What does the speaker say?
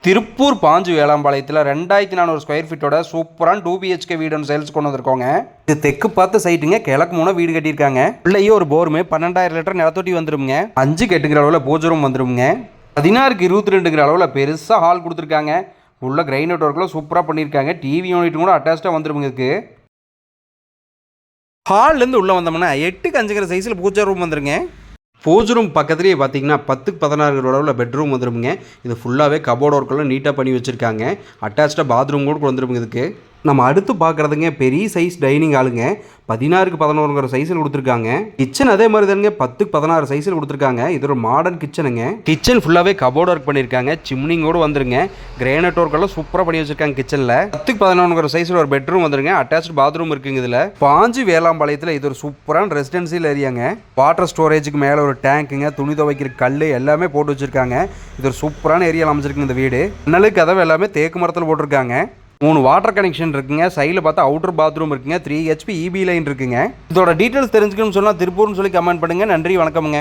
திருப்பூர் பாஞ்சு வேளாம்பாளையத்தில் 2400 ஸ்கொயர் ஃபீட்டோட சூப்பரான 2 BHK வீடு ஒன்று சேல்ஸ் கொண்டு வந்திருக்கோங்க. இது தெற்கு பார்த்த சைட்டுங்க. கிழக்கு மூணு வீடு கட்டியிருக்காங்க. உள்ளேயே ஒரு போருமே 12000 லிட்டர் நிலத்தொட்டி வந்துருங்க. 5 கெட்டுங்கிற அளவில் பூஜை ரூம் வந்துருங்க. 16க்கு 22ங்கிற அளவில் பெருசாக ஹால் கொடுத்துருக்காங்க. உள்ள கிரைனட் ஒர்க்கில் சூப்பராக பண்ணியிருக்காங்க. டிவி யூனிட் கூட அட்டாச்சாக வந்துருங்க. இதுக்கு ஹால்லேருந்து உள்ளே வந்தோம்னா 8க்கு 5ங்கிற சைஸில் பூஜை ரூம் வந்துருங்க. பூஜை ரூம் பக்கத்துலேயே பார்த்தீங்கன்னா 10க்கு 16 அளவில் பெட்ரூம் வந்துருமுங்க. இது ஃபுல்லாகவே கபோர்ட் ஒர்க்கெல்லாம் நீட்டாக பண்ணி வச்சுருக்காங்க. அட்டாச்சாக பாத்ரூம் கூட வந்துருமுங்க. இதுக்கு நம்ம அடுத்து பார்க்குறதுங்க பெரிய சைஸ் டைனிங் ஹாலுங்க. 16க்கு 11ங்கிற சைஸில் கொடுத்துருக்காங்க. கிச்சன் அதே மாதிரி தானுங்க 10க்கு 16 சைஸில் கொடுத்துருக்காங்க. இது ஒரு மாடர்ன் கிச்சனுங்க. கிச்சன் ஃபுல்லாகவே கபோர்ட் ஒர்க் பண்ணியிருக்காங்க. சிம்னிங்கோடு வந்துருங்க. கிரானைட் ஒர்க்கெல்லாம் சூப்பராக பண்ணி வச்சுருக்காங்க. கிச்சனில் 10க்கு 11ங்கிற சைஸில் ஒரு பெட்ரூம் வந்துருங்க. அட்டாச்சு பாத்ரூம் இருக்குங்க. இதில் பாஞ்சு வேளாம்பாளையத்தில் இது ஒரு சூப்பரான ரெசிடென்சியல் ஏரியாங்க. வாட்டர் ஸ்டோரேஜுக்கு மேலே ஒரு டேங்க்குங்க, துணி துவைக்கிற கல் எல்லாமே போட்டு வச்சுருக்காங்க. இது ஒரு சூப்பரான ஏரியாவில் அமைச்சிருக்குங்க. இந்த வீடு ஜன்னல் கதவு எல்லாமே தேக்கு மரத்தில் போட்டிருக்காங்க. 3 வாட்டர் கனெக்ஷன் இருக்குங்க. சைடில் பார்த்தா அவுட்டர் பாத்ரூம் இருக்குங்க. 3 HP EB லைன் இருக்குங்க. இதோட டீட்டெயில்ஸ் தெரிஞ்சுக்கணும்னு சொன்னால் திருப்பூர்னு சொல்லி கமெண்ட் பண்ணுங்கள். நன்றி, வணக்கமுங்க.